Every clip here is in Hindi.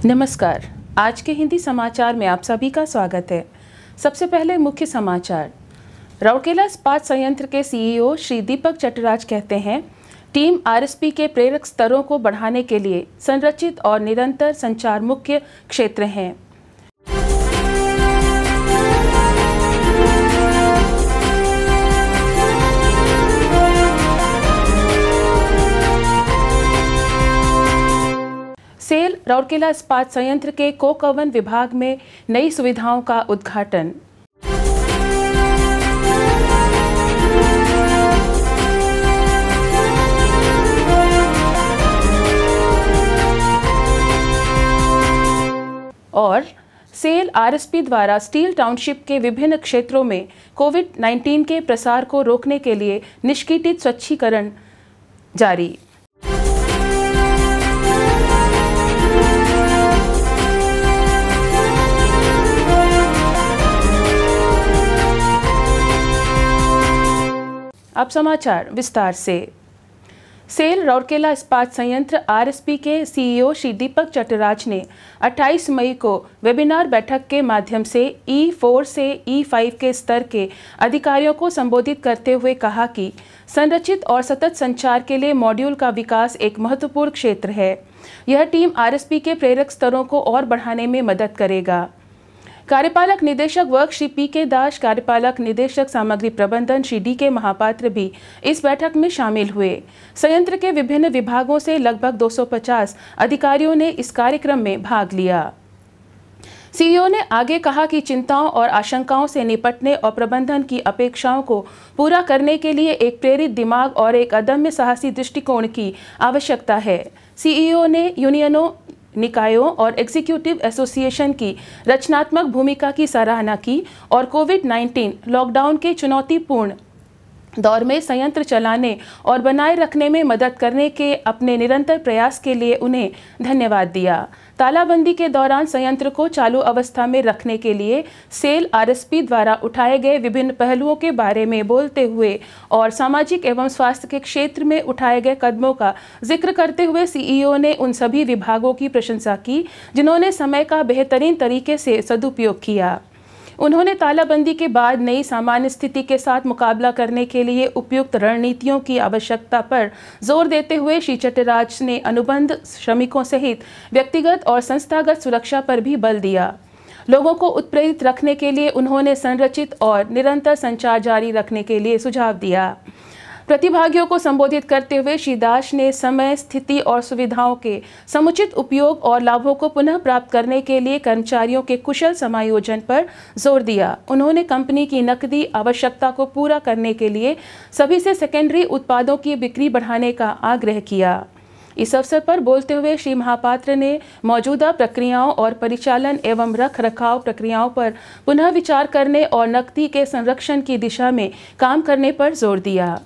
नमस्कार। आज के हिंदी समाचार में आप सभी का स्वागत है। सबसे पहले मुख्य समाचार। राउरकेला इस्पात संयंत्र के सीईओ श्री दीपक चटराज कहते हैं, टीम आरएसपी के प्रेरक स्तरों को बढ़ाने के लिए संरचित और निरंतर संचार मुख्य क्षेत्र हैं। सेल राउरकेला इस्पात संयंत्र के कोक ओवन विभाग में नई सुविधाओं का उद्घाटन। और सेल आरएसपी द्वारा स्टील टाउनशिप के विभिन्न क्षेत्रों में कोविड-19 के प्रसार को रोकने के लिए निष्क्रिय स्वच्छीकरण जारी। अब समाचार विस्तार से। सेल राउरकेला इस्पात संयंत्र आरएसपी के सीईओ श्री दीपक चटराज ने 28 मई को वेबिनार बैठक के माध्यम से E4 से E5 के स्तर के अधिकारियों को संबोधित करते हुए कहा कि संरचित और सतत संचार के लिए मॉड्यूल का विकास एक महत्वपूर्ण क्षेत्र है। यह टीम आरएसपी के प्रेरक स्तरों को और बढ़ाने में मदद करेगा। कार्यपालक निदेशक वर्ग श्री पी.के. दास, कार्यपालक निदेशक सामग्री प्रबंधन श्री डी.के. महापात्र भी इस बैठक में शामिल हुए। संयंत्र के विभिन्न विभागों से लगभग 250 अधिकारियों ने इस कार्यक्रम में भाग लिया। सीईओ ने आगे कहा कि चिंताओं और आशंकाओं से निपटने और प्रबंधन की अपेक्षाओं को पूरा करने के लिए एक प्रेरित दिमाग और एक अदम्य साहसी दृष्टिकोण की आवश्यकता है। सीईओ ने यूनियनों, निकायों और एग्जीक्यूटिव एसोसिएशन की रचनात्मक भूमिका की सराहना की और कोविड-19 लॉकडाउन के चुनौतीपूर्ण दौर में संयंत्र चलाने और बनाए रखने में मदद करने के अपने निरंतर प्रयास के लिए उन्हें धन्यवाद दिया। तालाबंदी के दौरान संयंत्र को चालू अवस्था में रखने के लिए सेल आरएसपी द्वारा उठाए गए विभिन्न पहलुओं के बारे में बोलते हुए और सामाजिक एवं स्वास्थ्य के क्षेत्र में उठाए गए कदमों का जिक्र करते हुए सीईओ ने उन सभी विभागों की प्रशंसा की जिन्होंने समय का बेहतरीन तरीके से सदुपयोग किया। उन्होंने तालाबंदी के बाद नई सामान्य स्थिति के साथ मुकाबला करने के लिए उपयुक्त रणनीतियों की आवश्यकता पर जोर देते हुए श्री चटराज ने अनुबंध श्रमिकों सहित व्यक्तिगत और संस्थागत सुरक्षा पर भी बल दिया। लोगों को उत्प्रेरित रखने के लिए उन्होंने संरचित और निरंतर संचार जारी रखने के लिए सुझाव दिया। प्रतिभागियों को संबोधित करते हुए श्री दास ने समय, स्थिति और सुविधाओं के समुचित उपयोग और लाभों को पुनः प्राप्त करने के लिए कर्मचारियों के कुशल समायोजन पर जोर दिया। उन्होंने कंपनी की नकदी आवश्यकता को पूरा करने के लिए सभी से सेकेंडरी उत्पादों की बिक्री बढ़ाने का आग्रह किया। इस अवसर पर बोलते हुए श्री महापात्र ने मौजूदा प्रक्रियाओं और परिचालन एवं रख रखाव प्रक्रियाओं पर पुनः विचार करने और नकदी के संरक्षण की दिशा में काम करने पर जोर दिया।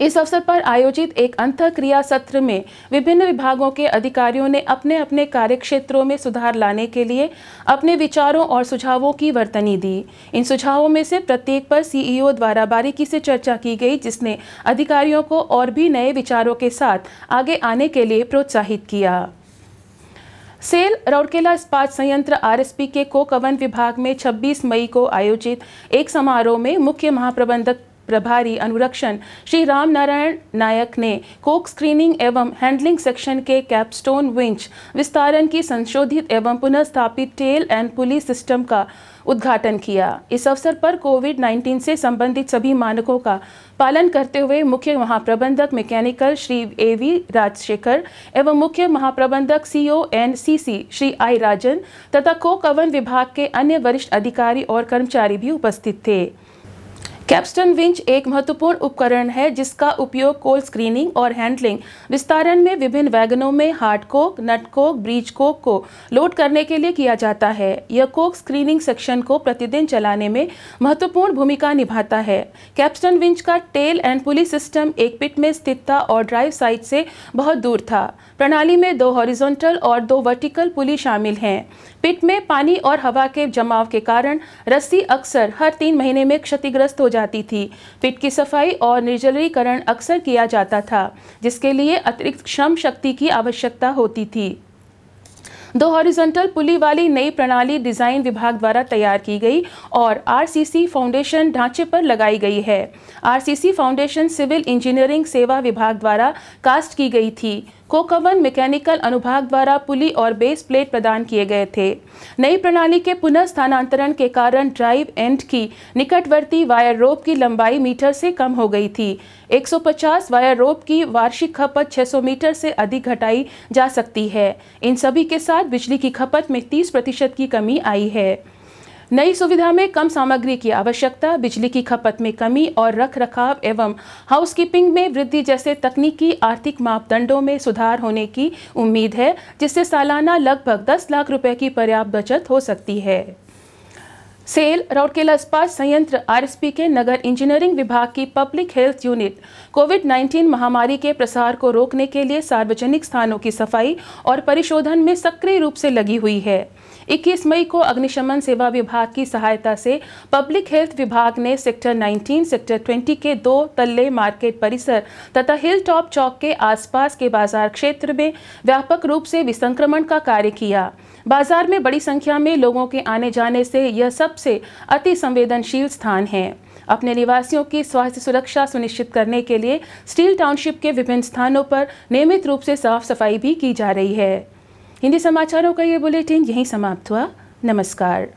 इस अवसर पर आयोजित एक अंतःक्रिया सत्र में विभिन्न विभागों के अधिकारियों ने अपने अपने कार्यक्षेत्रों में सुधार लाने के लिए अपने विचारों और सुझावों की वर्तनी दी। इन सुझावों में से प्रत्येक पर सीईओ द्वारा बारीकी से चर्चा की गई, जिसने अधिकारियों को और भी नए विचारों के साथ आगे आने के लिए प्रोत्साहित किया। सेल राउरकेला इस्पात संयंत्र आरएसपी के कोक ओवन विभाग में 26 मई को आयोजित एक समारोह में मुख्य महाप्रबंधक प्रभारी अनुरक्षण श्री राम नारायण नायक ने कोक स्क्रीनिंग एवं हैंडलिंग सेक्शन के कैपस्टोन विंच विस्तारण की संशोधित एवं पुनः स्थापित टेल एंड पुली सिस्टम का उद्घाटन किया। इस अवसर पर कोविड-19 से संबंधित सभी मानकों का पालन करते हुए मुख्य महाप्रबंधक मैकेनिकल श्री एवी राजशेखर एवं मुख्य महाप्रबंधक CONCC श्री आई राजन तथा कोक ओवन विभाग के अन्य वरिष्ठ अधिकारी और कर्मचारी भी उपस्थित थे। कैपस्टोन विंच एक महत्वपूर्ण उपकरण है जिसका उपयोग कोल स्क्रीनिंग और हैंडलिंग विस्तारण में विभिन्न वैगनों में हार्ड कोक, नट कोक, ब्रीज कोक को लोड करने के लिए किया जाता है। यह कोक स्क्रीनिंग सेक्शन को प्रतिदिन चलाने में महत्वपूर्ण भूमिका निभाता है। कैपस्टोन विंच का टेल एंड पुली सिस्टम एक पिट में स्थित था और ड्राइव साइड से बहुत दूर था। प्रणाली में 2 हॉरिजॉन्टल और 2 वर्टिकल पुली शामिल हैं। पिट में पानी और हवा के जमाव के कारण रस्सी अक्सर हर 3 महीने में क्षतिग्रस्त हो जाती थी। पिट की सफाई और निर्जलीकरण अक्सर किया जाता था, जिसके लिए अतिरिक्त श्रम शक्ति की आवश्यकता होती थी। दो हॉरिजॉन्टल पुली वाली नई प्रणाली डिज़ाइन विभाग द्वारा तैयार की गई और आरसीसी फाउंडेशन ढांचे पर लगाई गई है। आरसीसी फाउंडेशन सिविल इंजीनियरिंग सेवा विभाग द्वारा कास्ट की गई थी। कोकवन मैकेनिकल अनुभाग द्वारा पुली और बेस प्लेट प्रदान किए गए थे। नई प्रणाली के पुनः स्थानांतरण के कारण ड्राइव एंड की निकटवर्ती वायर रोप की लंबाई मीटर से कम हो गई थी। 150 वायर रोप की वार्षिक खपत 600 मीटर से अधिक घटाई जा सकती है। इन सभी के साथ बिजली की खपत में 30% की कमी आई है। नई सुविधा में कम सामग्री की आवश्यकता, बिजली की खपत में कमी और रख रखाव एवं हाउसकीपिंग में वृद्धि जैसे तकनीकी आर्थिक मापदंडों में सुधार होने की उम्मीद है, जिससे सालाना लगभग 10 लाख रुपए की पर्याप्त बचत हो सकती है। सेल राउरकेला इस्पात संयंत्र आरएसपी के नगर इंजीनियरिंग विभाग की पब्लिक हेल्थ यूनिट कोविड-19 महामारी के प्रसार को रोकने के लिए सार्वजनिक स्थानों की सफाई और परिशोधन में सक्रिय रूप से लगी हुई है। 21 मई को अग्निशमन सेवा विभाग की सहायता से पब्लिक हेल्थ विभाग ने सेक्टर 19, सेक्टर 20 के 2 तल्ले मार्केट परिसर तथा हिल टॉप चौक के आसपास के बाजार क्षेत्र में व्यापक रूप से विसंक्रमण का कार्य किया। बाजार में बड़ी संख्या में लोगों के आने जाने से यह सबसे अति संवेदनशील स्थान है। अपने निवासियों की स्वास्थ्य सुरक्षा सुनिश्चित करने के लिए स्टील टाउनशिप के विभिन्न स्थानों पर नियमित रूप से साफ सफाई भी की जा रही है। हिंदी समाचारों का ये बुलेटिन यहीं समाप्त हुआ। नमस्कार।